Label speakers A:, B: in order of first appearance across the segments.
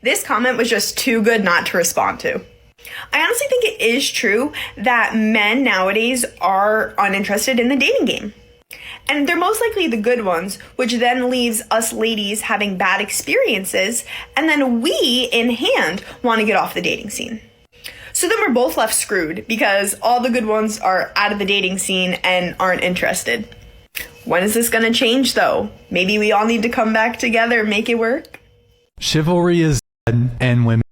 A: This comment was just too good not to respond to. I honestly think it is true that men nowadays are uninterested in the dating game. And they're most likely the good ones, which then leaves us ladies having bad experiences, and then we, in hand, want to get off the dating scene. So then we're both left screwed because all the good ones are out of the dating scene and aren't interested. When is this going to change, though? Maybe we all need to come back together and make it work?
B: Chivalry is dead, and women.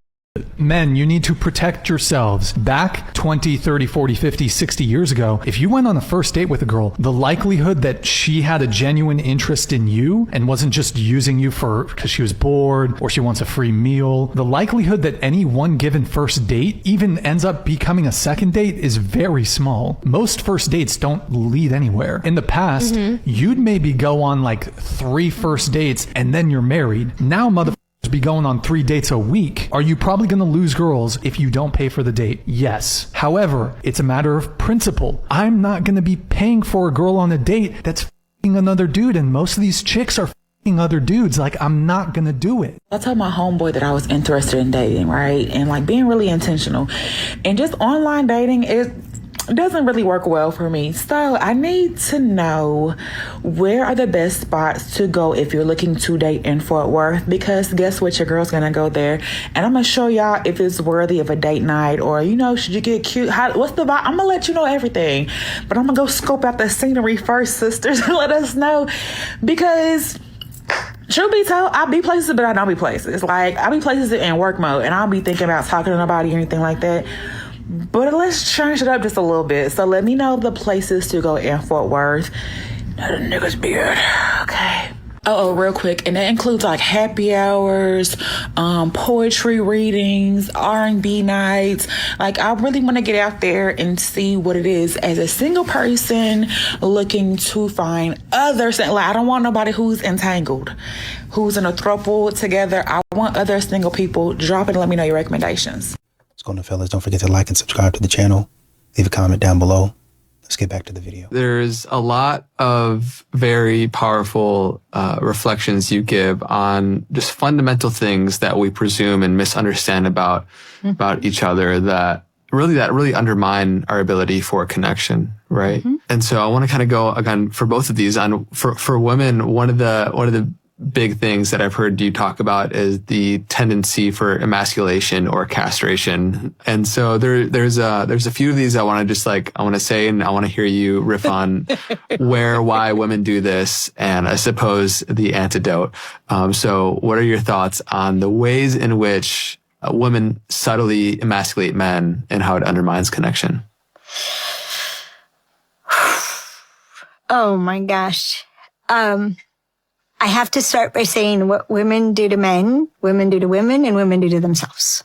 B: Men, you need to protect yourselves. Back 20, 30, 40, 50, 60 years ago, if you went on a first date with a girl, the likelihood that she had a genuine interest in you and wasn't just using you because she was bored or she wants a free meal, the likelihood that any one given first date even ends up becoming a second date is very small. Most first dates don't lead anywhere. In the past, you'd maybe go on like 3 first dates and then you're married. Now, be going on 3 dates a week. Are you probably going to lose girls if you don't pay for the date? Yes. However, it's a matter of principle. I'm not going to be paying for a girl on a date that's f***ing another dude, and most of these chicks are f***ing other dudes. Like, I'm not going to do it.
C: I told my homeboy that I was interested in dating, right? And like being really intentional. And just online dating doesn't really work well for me. So I need to know, where are the best spots to go if you're looking to date in Fort Worth? Because guess what? Your girl's gonna go there, and I'm gonna show y'all if it's worthy of a date night, or, you know, should you get cute? What's the vibe? I'm gonna let you know everything, but I'm gonna go scope out the scenery first, sisters, and let us know. Because truth be told, I be places, but I don't be places. Like, I be places in work mode, and I'll be thinking about talking to nobody or anything like that. But let's change it up just a little bit. So let me know the places to go in Fort Worth. Not a nigga's beard. Okay. Oh, real quick. And that includes like happy hours, poetry readings, R&B nights. Like, I really want to get out there and see what it is as a single person looking to find others. Like, I don't want nobody who's entangled, who's in a throuple together. I want other single people. Drop it and let me know your recommendations.
D: What's going on, fellas? Don't forget to like and subscribe to the channel. Leave a comment down below. Let's get back to the video.
E: There's a lot of very powerful reflections you give on just fundamental things that we presume and misunderstand about each other that really undermine our ability for connection, right? And so I want to kind of go again for both of these. On for women, one of the big things that I've heard you talk about is the tendency for emasculation or castration. And so there's a few of these I want to say, and I want to hear you riff on why women do this, and I suppose the antidote. So what are your thoughts on the ways in which women subtly emasculate men and how it undermines connection?
F: Oh my gosh. I have to start by saying what women do to men, women do to women, and women do to themselves.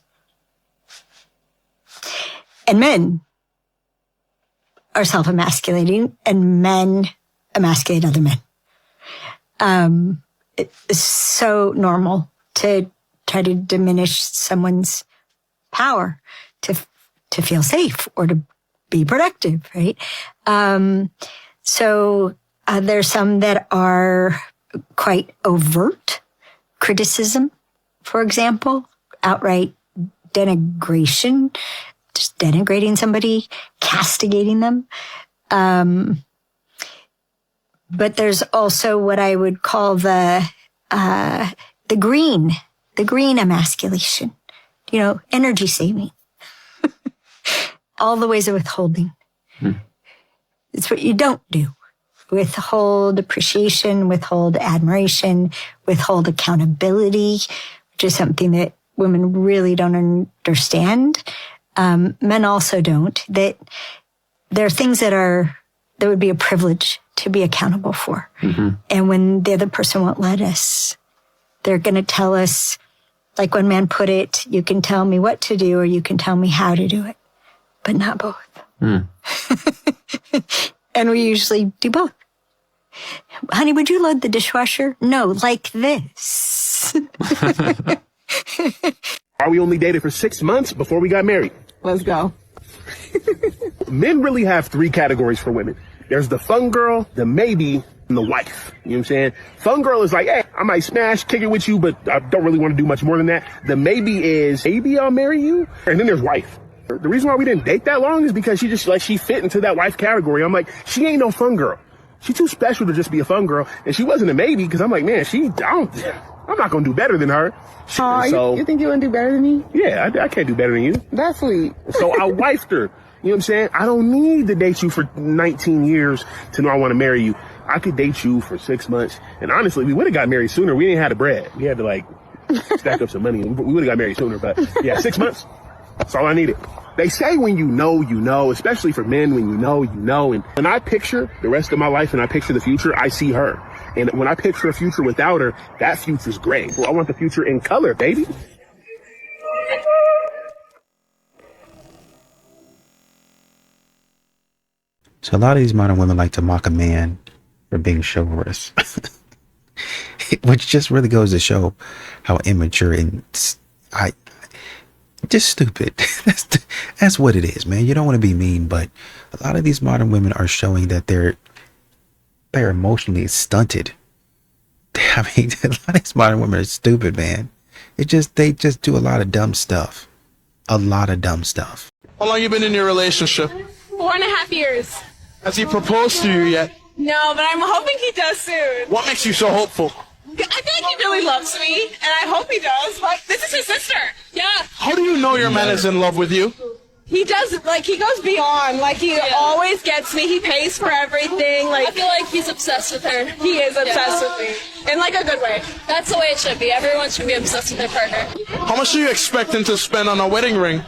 F: And men are self-emasculating, and men emasculate other men. It's so normal to try to diminish someone's power to feel safe or to be productive, right? So there's some that are quite overt criticism, for example, outright denigration, just denigrating somebody, castigating them. But there's also what I would call the green emasculation, energy saving, all the ways of withholding. It's what you don't do. Withhold appreciation, withhold admiration, withhold accountability, which is something that women really don't understand. Men also don't. That there are things that would be a privilege to be accountable for. And when the other person won't let us, they're going to tell us, like one man put it, you can tell me what to do or you can tell me how to do it, but not both. And we usually do both. Honey, would you load the dishwasher? No, like this.
G: We only dated for 6 months before we got married.
C: Let's go.
G: Men really have 3 categories for women. There's the fun girl, the maybe, the wife. You know what I'm saying? Fun girl is like, hey, I might smash, kick it with you, but I don't really want to do much more than that. The maybe is, maybe I'll marry you. And then there's wife. The reason why we didn't date that long is because she fit into that wife category. I'm like, she ain't no fun girl. She's too special to just be a fun girl. And she wasn't a maybe because I'm like, man, I'm not going to do better than her.
C: So, you think you want to do better than me?
G: Yeah, I can't do better than you.
C: That's sweet.
G: So I wifed her. You know what I'm saying? I don't need to date you for 19 years to know I want to marry you. I could date you for 6 months. And honestly, we would have got married sooner. We didn't have the bread. We had to stack up some money. We would have got married sooner. But yeah, 6 months. That's all I needed. They say when you know, especially for men, when you know. And when I picture the rest of my life and I picture the future, I see her. And when I picture a future without her, that future's gray. Well, I want the future in color, baby.
D: So a lot of these modern women like to mock a man for being chivalrous, which just really goes to show how immature and just stupid. That's what it is, man. You don't want to be mean, but a lot of these modern women are showing that they're emotionally stunted. I mean, a lot of these modern women are stupid, man. They just do a lot of dumb stuff. How
H: long you been in your relationship?
I: 4.5 years.
H: Has he proposed to you yet?
I: No, but I'm hoping he does soon.
H: What makes you so hopeful?
I: I feel like he really loves me, and I hope he does. This is his sister. Yeah.
H: How do you know your man is in love with you?
I: He does, he goes beyond. He always gets me. He pays for everything. I feel like he's obsessed with her. He is obsessed with me. In a good way. That's the way it should be. Everyone should be obsessed with their partner.
H: How much are you expecting to spend on a wedding ring?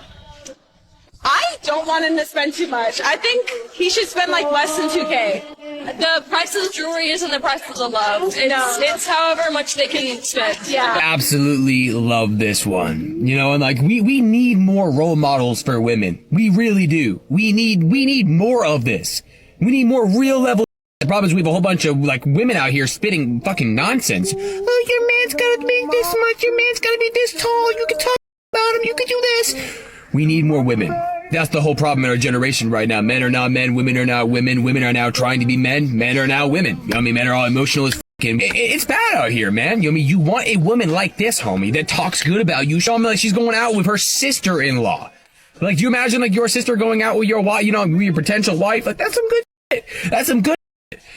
I: I don't want him to spend too much. I think he should spend less than $2,000. The price of the jewelry isn't the price of the love. It's however much they can spend. Yeah.
J: Absolutely love this one. And we need more role models for women. We really do. We need more of this. We need more real level. The problem is we have a whole bunch of women out here spitting fucking nonsense. Oh, your man's gotta make this much. Your man's gotta be this tall. You can talk about him. You can do this. We need more women. That's the whole problem in our generation right now. Men are not men. Women are not women. Women are now trying to be men. Men are now women. Men are all emotional as fucking. It's bad out here, man. You want a woman like this, homie, that talks good about you. Show me like she's going out with her sister-in-law. Do you imagine your sister going out with your wife, with your potential wife? That's some good shit. That's some good shit.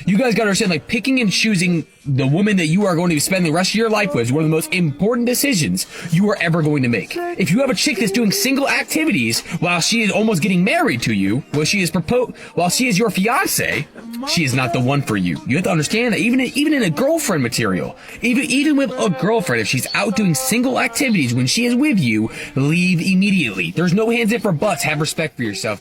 J: You guys gotta understand, picking and choosing the woman that you are going to spend the rest of your life with is one of the most important decisions you are ever going to make. If you have a chick that's doing single activities while she is almost getting married to you, while she is your fiance, she is not the one for you. You have to understand that even in a girlfriend material, even with a girlfriend, if she's out doing single activities when she is with you, leave immediately. There's no hands in for butts. Have respect for yourself.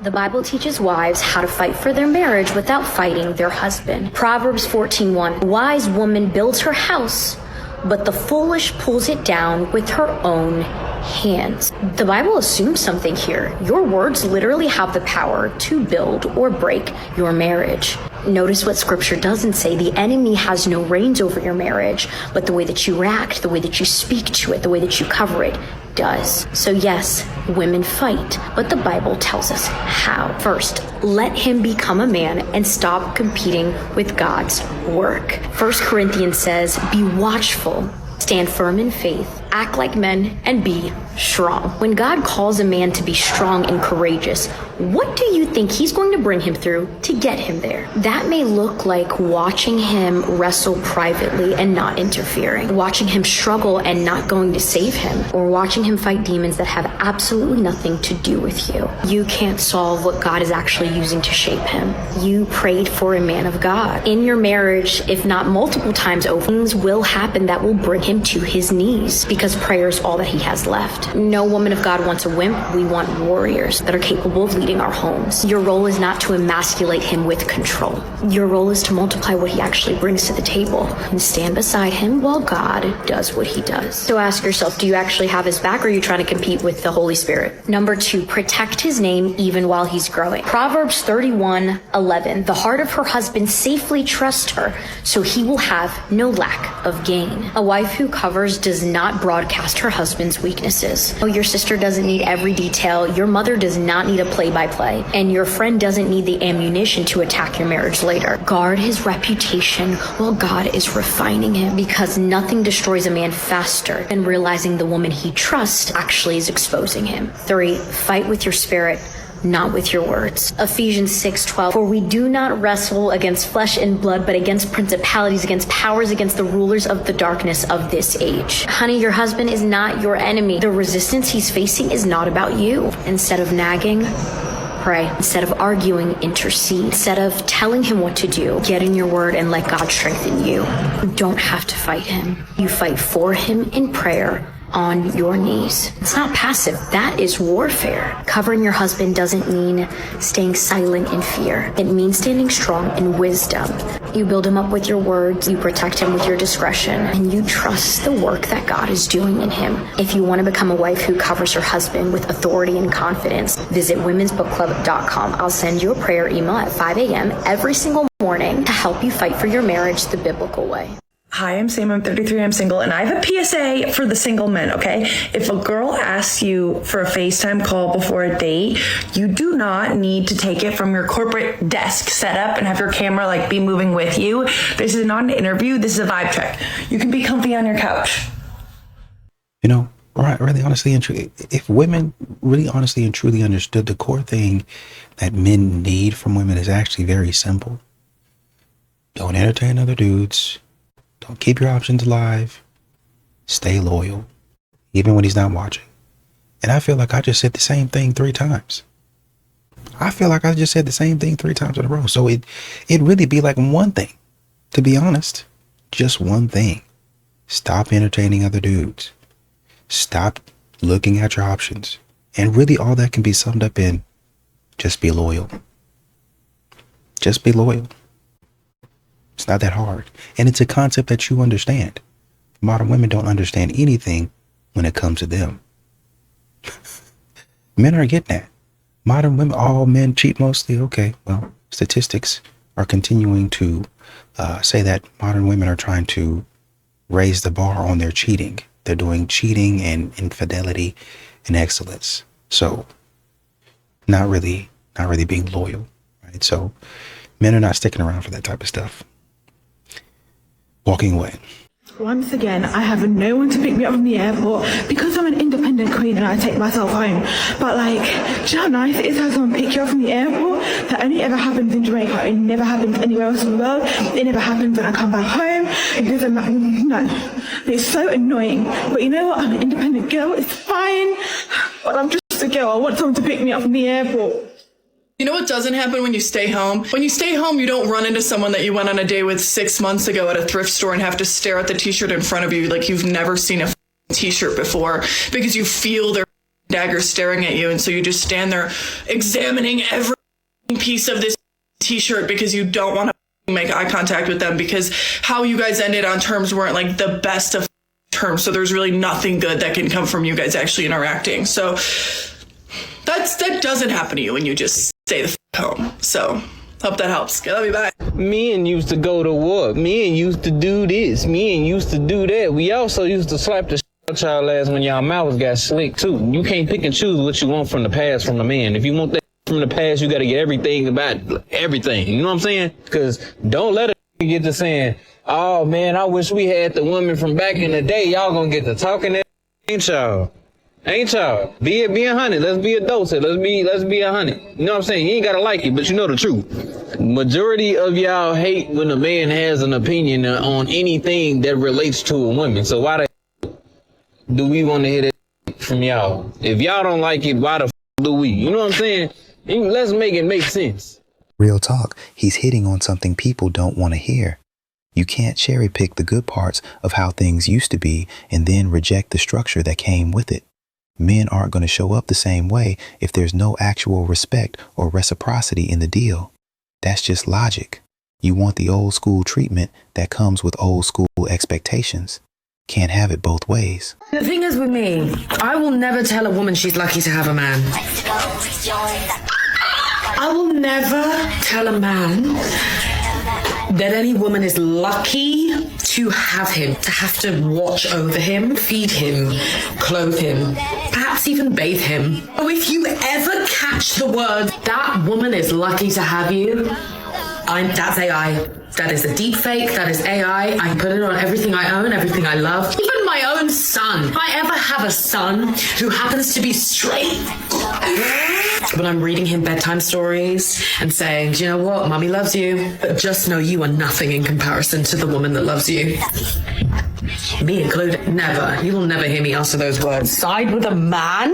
K: The Bible teaches wives how to fight for their marriage without fighting their husband. Proverbs 14:1. A wise woman builds her house, but the foolish pulls it down with her own hands. The Bible assumes something here. Your words literally have the power to build or break your marriage. Notice what scripture doesn't say. The enemy has no reins over your marriage, but the way that you react, the way that you speak to it, the way that you cover it does. So yes, women fight, but the Bible tells us how. First, let him become a man and stop competing with God's work. 1 Corinthians says, be watchful, stand firm in faith, act like men, and be strong. When God calls a man to be strong and courageous, what do you think he's going to bring him through to get him there? That may look like watching him wrestle privately and not interfering, watching him struggle and not going to save him, or watching him fight demons that have absolutely nothing to do with you. You can't solve what God is actually using to shape him. You prayed for a man of God. In your marriage, if not multiple times over, things will happen that will bring him to his knees because prayer is all that he has left. No woman of God wants a wimp. We want warriors that are capable of leading our homes. Your role is not to emasculate him with control. Your role is to multiply what he actually brings to the table and stand beside him while God does what he does. So ask yourself, do you actually have his back, or are you trying to compete with the Holy Spirit? Number 2, protect his name even while he's growing. Proverbs 31:11. The heart of her husband safely trusts her, so he will have no lack of gain. A wife who covers does not broaden broadcast her husband's weaknesses. Oh, your sister doesn't need every detail, your mother does not need a play-by-play, and your friend doesn't need the ammunition to attack your marriage later. Guard his reputation while God is refining him, because nothing destroys a man faster than realizing the woman he trusts actually is exposing him. 3, fight with your spirit, not with your words. Ephesians 6:12, for we do not wrestle against flesh and blood, but against principalities, against powers, against the rulers of the darkness of this age. Honey, your husband is not your enemy. The resistance he's facing is not about you. Instead of nagging, pray. Instead of arguing, intercede. Instead of telling him what to do, get in your word and let God strengthen you. You don't have to fight him. You fight for him in prayer, on your knees. It's not passive. That is warfare. Covering your husband doesn't mean staying silent in fear. It means standing strong in wisdom. You build him up with your words, you protect him with your discretion, and you trust the work that God is doing in him. If you want to become a wife who covers her husband with authority and confidence, visit womensbookclub.com. I'll send you a prayer email at 5 a.m. every single morning to help you fight for your marriage the biblical way.
L: Hi, I'm Sam, I'm 33, I'm single, and I have a PSA for the single men, okay? If a girl asks you for a FaceTime call before a date, you do not need to take it from your corporate desk setup and have your camera like be moving with you. This is not an interview, this is a vibe check. You can be comfy on your couch.
D: You know, right, really honestly and truly, if women really honestly and truly understood the core thing that men need from women is actually very simple. Don't entertain other dudes. Don't keep your options alive. Stay loyal, even when he's not watching. And I feel like I just said the same thing 3 times. I feel like I just said the same thing 3 times in a row. So it really be like one thing, to be honest. Just one thing. Stop entertaining other dudes. Stop looking at your options. And really all that can be summed up in just be loyal. Just be loyal. It's not that hard. And it's a concept that you understand. Modern women don't understand anything when it comes to them. Men are getting that. Modern women, all men cheat mostly. Okay, well, statistics are continuing to say that modern women are trying to raise the bar on their cheating. They're doing cheating and infidelity and excellence. So not really being loyal, right? So men are not sticking around for that type of stuff. Walking away.
L: Once again, I have no one to pick me up from the airport because I'm an independent queen and I take myself home. But like, do you know how nice it is to have someone pick you up from the airport? That only ever happens in Jamaica. It never happens anywhere else in the world. It never happens when I come back home. It doesn't matter. No. It's so annoying. But you know what? I'm an independent girl. It's fine. But I'm just a girl. I want someone to pick me up from the airport.
M: You know what doesn't happen when you stay home? When you stay home, you don't run into someone that you went on a date with 6 months ago at a thrift store and have to stare at the t-shirt in front of you like you've never seen a t-shirt before because you feel their dagger staring at you. And so you just stand there examining every piece of this t-shirt because you don't want to make eye contact with them because how you guys ended on terms weren't like the best of terms. So there's really nothing good that can come from you guys actually interacting. So that doesn't happen to you when you just stay the home. So hope that helps. Love you, bye.
N: Men used to go to work. Men used to do this. Men used to do that. We also used to slap the out y'all ass when y'all mouths got slick too. You can't pick and choose what you want from the past from the man. If you want that from the past, you got to get everything about everything. You know what I'm saying? Because don't let a get to saying, oh man, I wish we had the women from back in the day. Y'all gonna get to talking that, ain't y'all? Ain't y'all? Be a 100. Let's be adults here. Let's be 100. You know what I'm saying? You ain't gotta like it, but you know the truth. Majority of y'all hate when a man has an opinion on anything that relates to a woman. So why the do we want to hear that from y'all? If y'all don't like it, why the do we? You know what I'm saying? Let's make it make sense.
D: Real talk. He's hitting on something people don't want to hear. You can't cherry pick the good parts of how things used to be and then reject the structure that came with it. Men aren't going to show up the same way if there's no actual respect or reciprocity in the deal. That's just logic. You want the old school treatment that comes with old school expectations. Can't have it both ways.
O: The thing is with me, I will never tell a woman she's lucky to have a man. I will never tell a man that any woman is lucky to have him, to have to watch over him, feed him, clothe him, perhaps even bathe him. Oh, if you ever catch the word, that woman is lucky to have you, that's AI. That is a deep fake. That is AI. I put it on everything I own, everything I love. Even my own son. If I ever have a son who happens to be straight, but I'm reading him bedtime stories and saying, do you know what? Mommy loves you, but just know you are nothing in comparison to the woman that loves you. Me included. Never. You will never hear me answer those words. Side with a man?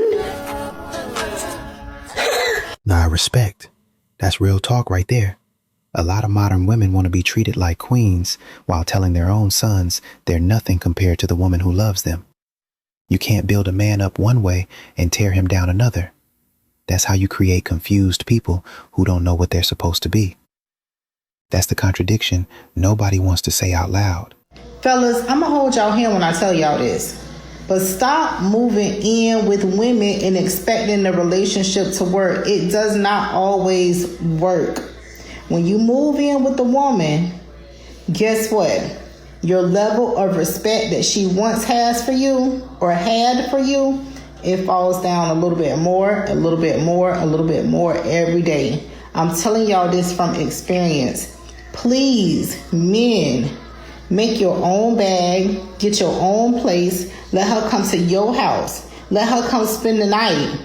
D: Nah, respect. That's real talk right there. A lot of modern women want to be treated like queens while telling their own sons they're nothing compared to the woman who loves them. You can't build a man up one way and tear him down another. That's how you create confused people who don't know what they're supposed to be. That's the contradiction nobody wants to say out loud.
P: Fellas, I'm going to hold y'all hand when I tell y'all this. But stop moving in with women and expecting the relationship to work. It does not always work. When you move in with a woman, guess what? Your level of respect that she once has for you or had for you, it falls down a little bit more, a little bit more, a little bit more every day. I'm telling y'all this from experience. Please, men, make your own bag, get your own place, let her come to your house, let her come spend the night.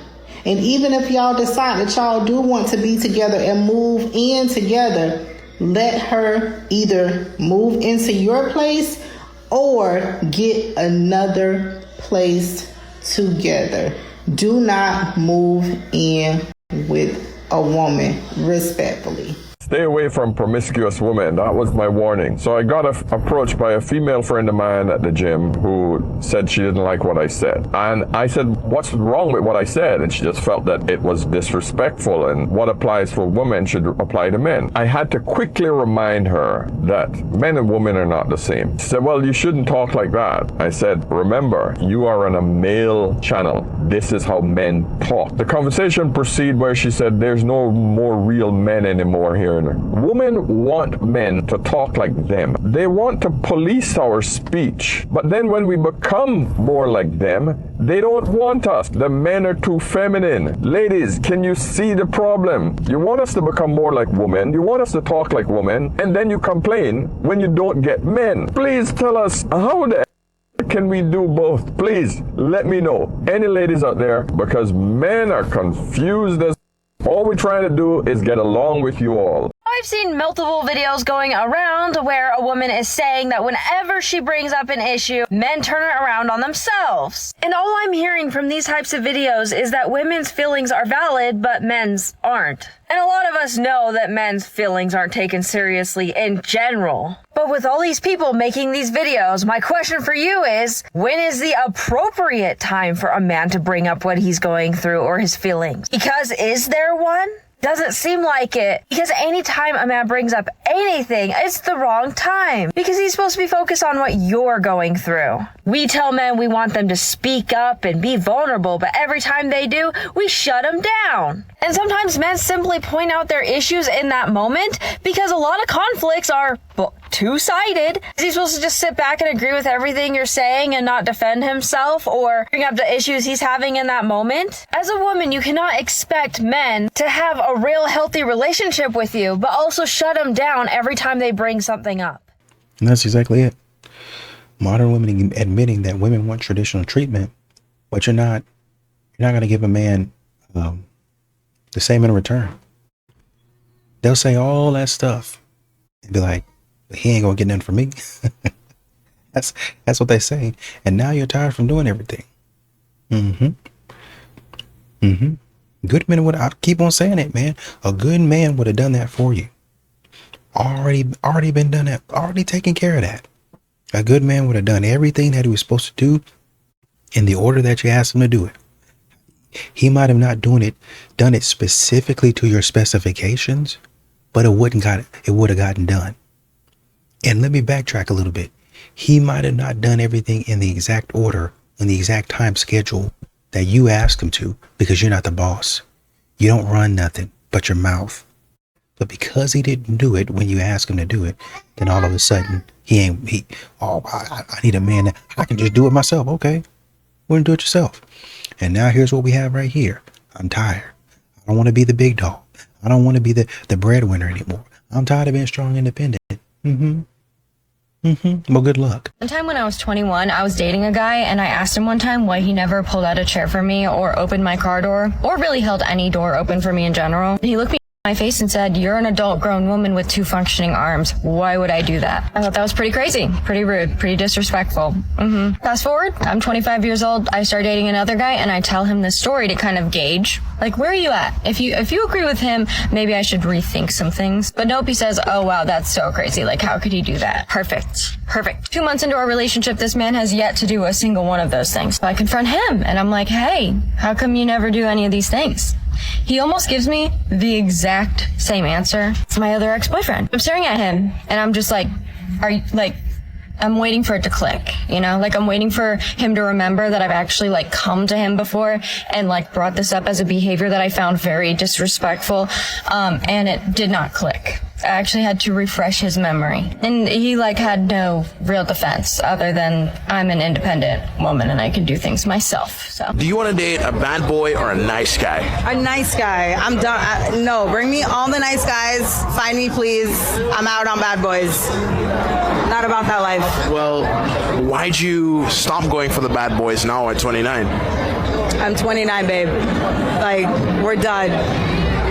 P: And even if y'all decide that y'all do want to be together and move in together, let her either move into your place or get another place together. Do not move in with a woman, respectfully.
Q: Stay away from promiscuous women. That was my warning. So I got approached by a female friend of mine at the gym who said she didn't like what I said. And I said, what's wrong with what I said? And she just felt that it was disrespectful and what applies for women should apply to men. I had to quickly remind her that men and women are not the same. She said, well, you shouldn't talk like that. I said, remember, you are on a male channel. This is how men talk. The conversation proceeded where she said, there's no more real men anymore here. Women want men to talk like them. They want to police our speech. But then when we become more like them, they don't want us. The men are too feminine. Ladies, can you see the problem? You want us to become more like women. You want us to talk like women. And then you complain when you don't get men. Please tell us how the can we do both? Please let me know. Any ladies out there, because men are confused as all we're trying to do is get along with you all.
R: I've seen multiple videos going around where a woman is saying that whenever she brings up an issue, men turn it around on themselves. And all I'm hearing from these types of videos is that women's feelings are valid, but men's aren't. And a lot of us know that men's feelings aren't taken seriously in general. But with all these people making these videos, my question for you is, when is the appropriate time for a man to bring up what he's going through or his feelings? Because is there one? Doesn't seem like it, because anytime a man brings up anything, it's the wrong time, because he's supposed to be focused on what you're going through. We tell men we want them to speak up and be vulnerable, but every time they do, we shut them down. And sometimes men simply point out their issues in that moment because a lot of conflicts are two-sided. Is he supposed to just sit back and agree with everything you're saying and not defend himself or bring up the issues he's having in that moment? As a woman, you cannot expect men to have a real healthy relationship with you, but also shut them down every time they bring something up.
D: And that's exactly it. Modern women admitting that women want traditional treatment, but you're not going to give a man the same in return. They'll say all that stuff and be like, he ain't gonna get nothing from me. That's what they say. And now you're tired from doing everything. Good men would, I keep on saying it, man. A good man would have done that for you. Already been done that. Already taken care of that. A good man would have done everything that he was supposed to do in the order that you asked him to do it. He might have not done it specifically to your specifications, but it would have gotten done. And let me backtrack a little bit. He might have not done everything in the exact order, in the exact time schedule that you asked him to, because you're not the boss. You don't run nothing but your mouth. But because he didn't do it when you ask him to do it, then all of a sudden I need a man that I can just do it myself. Okay, go and do it yourself. And now here's what we have right here. I'm tired. I don't want to be the big dog. I don't want to be the breadwinner anymore. I'm tired of being strong, independent. Well, good luck.
S: One time when I was 21, I was dating a guy, and I asked him one time why he never pulled out a chair for me or opened my car door or really held any door open for me in general. He looked me in my face and said, "You're an adult grown woman with 2 functioning arms. Why would I do that?" I thought that was pretty crazy, pretty rude, pretty disrespectful. Fast forward, I'm 25 years old. I start dating another guy, and I tell him this story to kind of gauge, like, where are you at? If you agree with him, maybe I should rethink some things. But nope, he says, "Oh wow, that's so crazy. Like, how could he do that?" Perfect. 2 months into our relationship, this man has yet to do a single one of those things. So I confront him, and I'm like, "Hey, how come you never do any of these things?" He almost gives me the exact same answer as my other ex-boyfriend. I'm staring at him, and I'm just like, I'm waiting for it to click, you know? Like, I'm waiting for him to remember that I've actually, like, come to him before and, like, brought this up as a behavior that I found very disrespectful, and it did not click. I actually had to refresh his memory. And he, like, had no real defense other than I'm an independent woman and I can do things myself, so.
H: Do you want to date a bad boy or a nice guy?
T: A nice guy. I'm done. No, bring me all the nice guys. Find me, please. I'm out on bad boys. Not about that life.
H: Well, why'd you stop going for the bad boys now at 29?
T: I'm 29, babe. Like, we're done.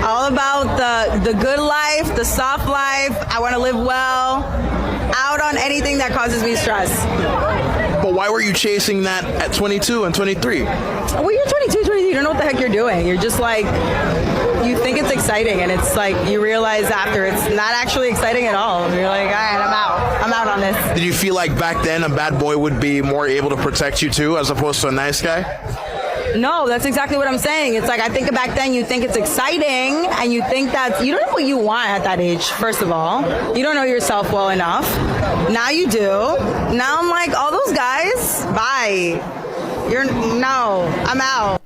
T: All about the good life, the soft life. I want to live well. Out on anything that causes me stress.
H: But why were you chasing that at 22 and 23?
T: Well, you're 22, 23. You don't know what the heck you're doing. You're just like, you think it's exciting, and it's like you realize after it's not actually exciting at all. You're like, all right, I'm out. I'm out on this.
H: Did you feel like back then a bad boy would be more able to protect you too, as opposed to a nice guy?
T: No, that's exactly what I'm saying. It's like, I think back then you think it's exciting, and you think that you don't know what you want at that age, first of all. You don't know yourself well enough. Now you do. Now I'm like, all those guys, bye. I'm out.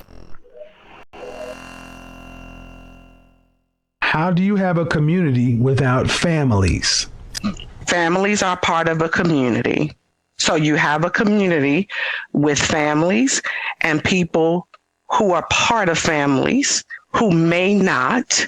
U: How do you have a community without families?
V: Families are part of a community. So you have a community with families and people who are part of families who may not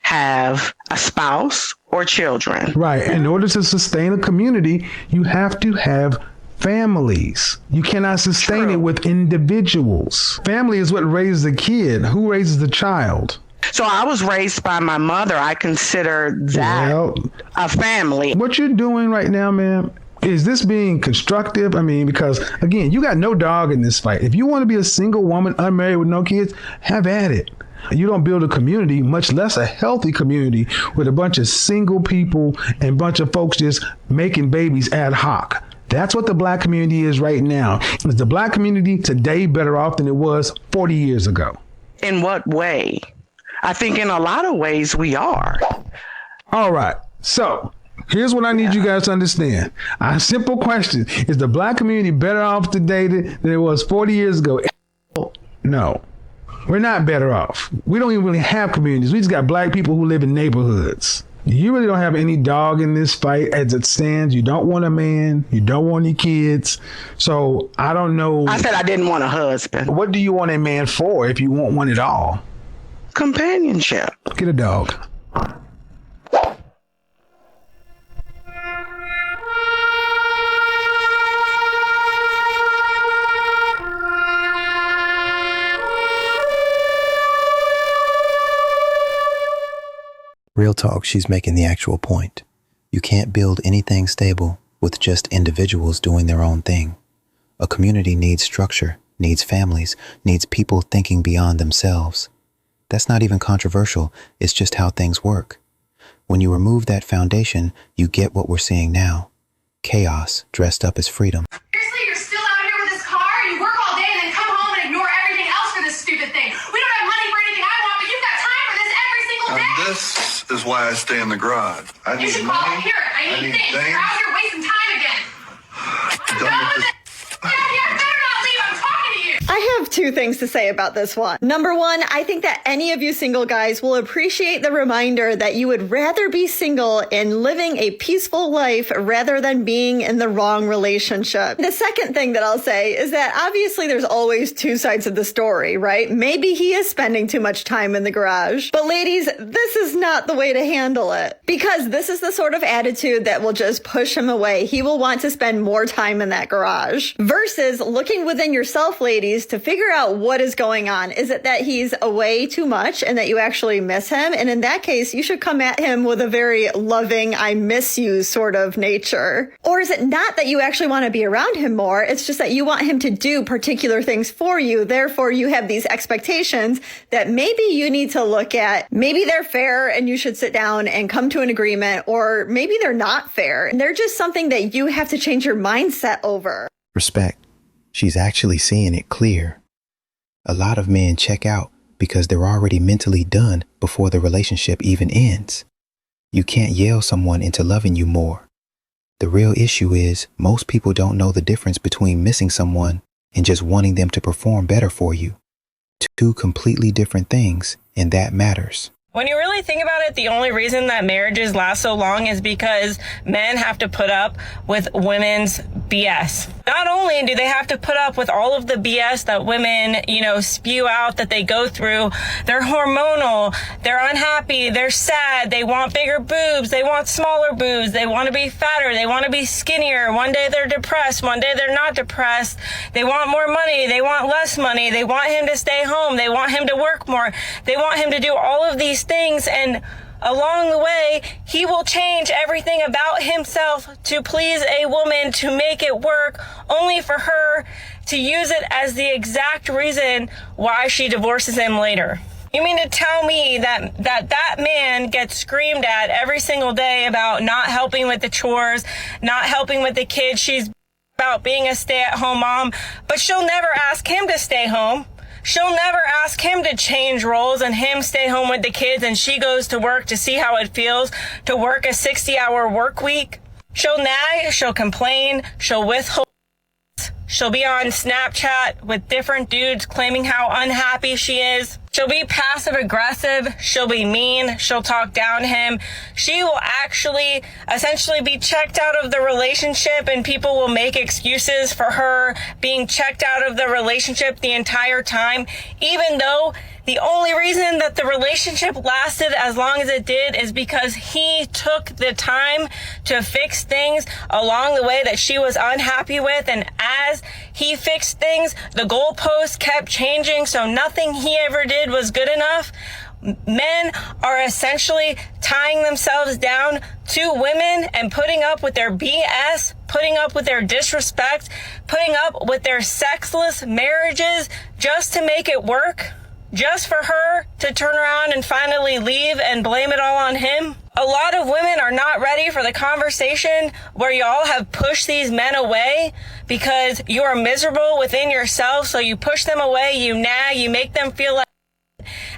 V: have a spouse or children.
U: Right. In order to sustain a community, you have to have families. You cannot sustain it with individuals. Family is what raises a kid. Who raises the child?
V: So I was raised by my mother. I consider that a family.
U: What you're doing right now, ma'am, is this being constructive? I mean, because again, you got no dog in this fight. If you want to be a single woman, unmarried with no kids, have at it. You don't build a community, much less a healthy community, with a bunch of single people and a bunch of folks just making babies ad hoc. That's what the black community is right now. Is the black community today better off than it was 40 years ago?
V: In what way? I think in a lot of ways we are.
U: All right. So here's what I need you guys to understand. A simple question. Is the black community better off today than it was 40 years ago? No. We're not better off. We don't even really have communities. We just got black people who live in neighborhoods. You really don't have any dog in this fight as it stands. You don't want a man. You don't want any kids. So I don't know.
V: I said I didn't want a husband.
U: What do you want a man for if you want one at all?
V: Companionship.
U: Get a dog.
D: Real talk, she's making the actual point. You can't build anything stable with just individuals doing their own thing. A community needs structure, needs families, needs people thinking beyond themselves. That's not even controversial, it's just how things work. When you remove that foundation, you get what we're seeing now. Chaos dressed up as freedom.
W: Seriously, you're still out here with this car and you work all day and then come home and ignore everything else for this stupid thing. We don't have money for anything I want, but you've got time for this every single day.
X: This is why I stay in the garage. I
W: You
X: need
W: should
X: money.
W: call here. I need things. You're out here wasting time again. I'm done with this. Yeah, you better not leave. I'm talking to you.
Y: I have
A: two things to say about this one. Number one, I think that any of you single guys will appreciate the reminder that you would rather be single and living a peaceful life rather than being in the wrong relationship. The second thing that I'll say is that obviously there's always two sides of the story, right? Maybe he is spending too much time in the garage. But ladies, this is not the way to handle it, because this is the sort of attitude that will just push him away. He will want to spend more time in that garage versus looking within yourself, ladies, to figure out what is going on. Is it that he's away too much and that you actually miss him? And in that case, you should come at him with a very loving, I miss you sort of nature. Or is it not that you actually want to be around him more? It's just that you want him to do particular things for you. Therefore, you have these expectations that maybe you need to look at. Maybe they're fair and you should sit down and come to an agreement, or maybe they're not fair and they're just something that you have to change your mindset over.
D: Respect. She's actually seeing it clear. A lot of men check out because they're already mentally done before the relationship even ends. You can't yell someone into loving you more. The real issue is most people don't know the difference between missing someone and just wanting them to perform better for you. Two completely different things, and that matters.
B: When you really think about it, the only reason that marriages last so long is because men have to put up with women's BS. Not only do they have to put up with all of the BS that women, spew out, that they go through, they're hormonal, they're unhappy, they're sad, they want bigger boobs, they want smaller boobs, they want to be fatter, they want to be skinnier. One day they're depressed, one day they're not depressed. They want more money, they want less money, they want him to stay home, they want him to work more, they want him to do all of these things, and along the way, he will change everything about himself to please a woman, to make it work, only for her to use it as the exact reason why she divorces him later. You mean to tell me that man gets screamed at every single day about not helping with the chores, not helping with the kids, she's about being a stay-at-home mom, but she'll never ask him to stay home. She'll never ask him to change roles and him stay home with the kids, and she goes to work to see how it feels to work a 60-hour work week. She'll nag, she'll complain, she'll withhold, she'll be on Snapchat with different dudes claiming how unhappy she is. She'll be passive aggressive, she'll be mean, she'll talk down to him. She will actually essentially be checked out of the relationship, and people will make excuses for her being checked out of the relationship the entire time, even though the only reason that the relationship lasted as long as it did is because he took the time to fix things along the way that she was unhappy with. And as he fixed things, the goalposts kept changing, so nothing he ever did was good enough. Men are essentially tying themselves down to women and putting up with their BS, putting up with their disrespect, putting up with their sexless marriages just to make it work. Just for her to turn around and finally leave and blame it all on him. A lot of women are not ready for the conversation where y'all have pushed these men away because you are miserable within yourself, so you push them away, you nag, you make them feel like,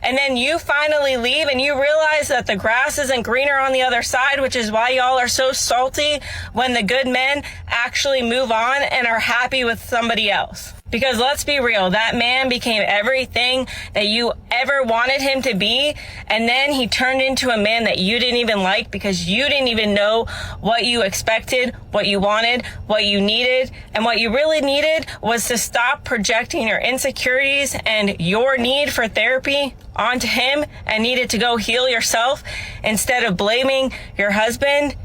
B: and then you finally leave and you realize that the grass isn't greener on the other side, which is why y'all are so salty when the good men actually move on and are happy with somebody else. Because let's be real, that man became everything that you ever wanted him to be, and then he turned into a man that you didn't even like because you didn't even know what you expected, what you wanted, what you needed, and what you really needed was to stop projecting your insecurities and your need for therapy onto him and needed to go heal yourself instead of blaming your husband.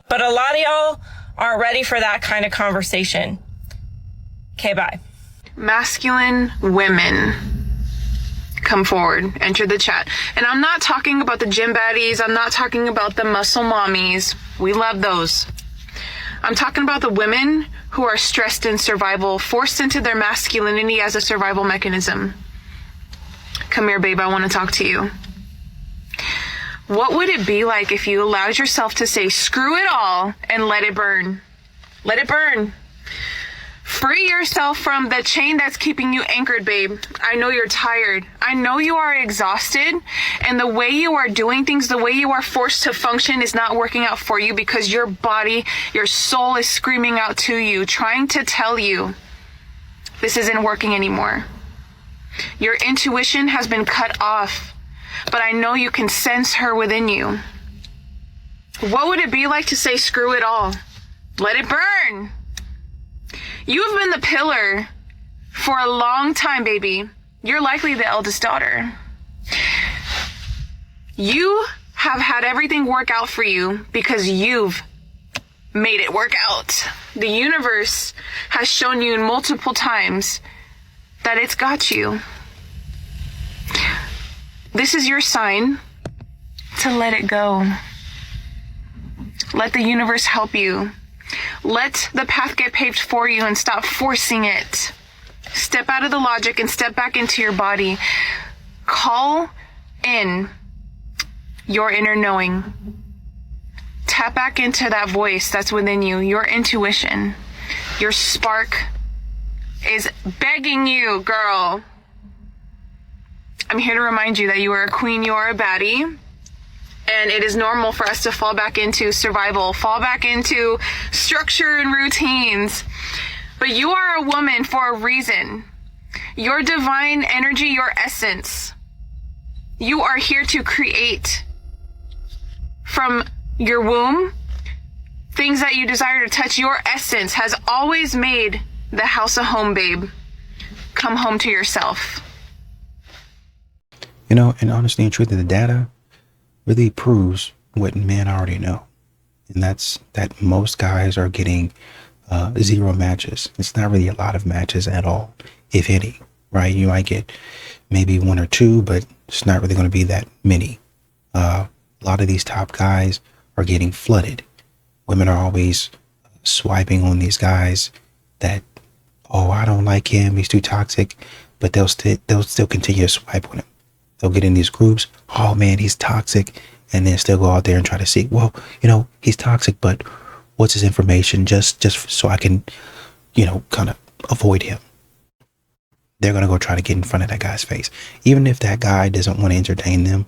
B: But a lot of y'all aren't ready for that kind of conversation. Okay, bye.
E: Masculine women, come forward, enter the chat. And I'm not talking about the gym baddies. I'm not talking about the muscle mommies. We love those. I'm talking about the women who are stressed in survival, forced into their masculinity as a survival mechanism. Come here, babe. I want to talk to you. What would it be like if you allowed yourself to say, screw it all and let it burn? Let it burn. Free yourself from the chain that's keeping you anchored, babe. I know you're tired. I know you are exhausted. And the way you are doing things, the way you are forced to function is not working out for you because your body, your soul is screaming out to you, trying to tell you this isn't working anymore. Your intuition has been cut off, but I know you can sense her within you. What would it be like to say, screw it all? Let it burn. You have been the pillar for a long time, baby. You're likely the eldest daughter. You have had everything work out for you because you've made it work out. The universe has shown you multiple times that it's got you. This is your sign to let it go. Let the universe help you. Let the path get paved for you and stop forcing it. Step out of the logic and step back into your body. Call in your inner knowing. Tap back into that voice that's within you, your intuition. Your spark is begging you, girl. I'm here to remind you that you are a queen, you are a baddie. And it is normal for us to fall back into survival, fall back into structure and routines. But you are a woman for a reason. Your divine energy, your essence. You are here to create from your womb, things that you desire to touch. Your essence has always made the house a home, babe. Come home to yourself.
D: You know, and honestly and truthfully, the data really proves what men already know. And that's that most guys are getting 0 matches. It's not really a lot of matches at all, if any, right? You might get maybe 1 or 2, but it's not really going to be that many. A lot of these top guys are getting flooded. Women are always swiping on these guys that, oh, I don't like him, he's too toxic, but they'll still continue to swipe on him. They'll get in these groups, oh man, he's toxic, and then still go out there and try to see, well, you know, he's toxic, but what's his information, just so I can, you know, kind of avoid him. They're going to go try to get in front of that guy's face. Even if that guy doesn't want to entertain them,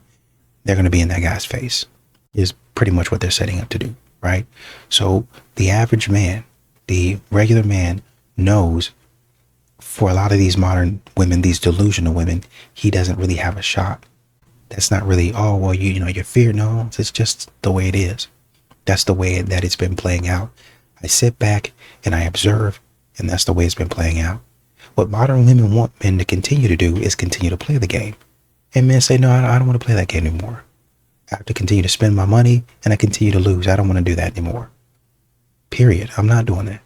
D: they're going to be in that guy's face. Is pretty much what they're setting up to do, right? So the average man, the regular man, knows for a lot of these modern women, these delusional women, he doesn't really have a shot. That's not really, oh, well, you know, you're feared. No, it's just the way it is. That's the way that it's been playing out. I sit back and I observe, and that's the way it's been playing out. What modern women want men to continue to do is continue to play the game. And men say, no, I don't want to play that game anymore. I have to continue to spend my money and I continue to lose. I don't want to do that anymore. Period. I'm not doing that.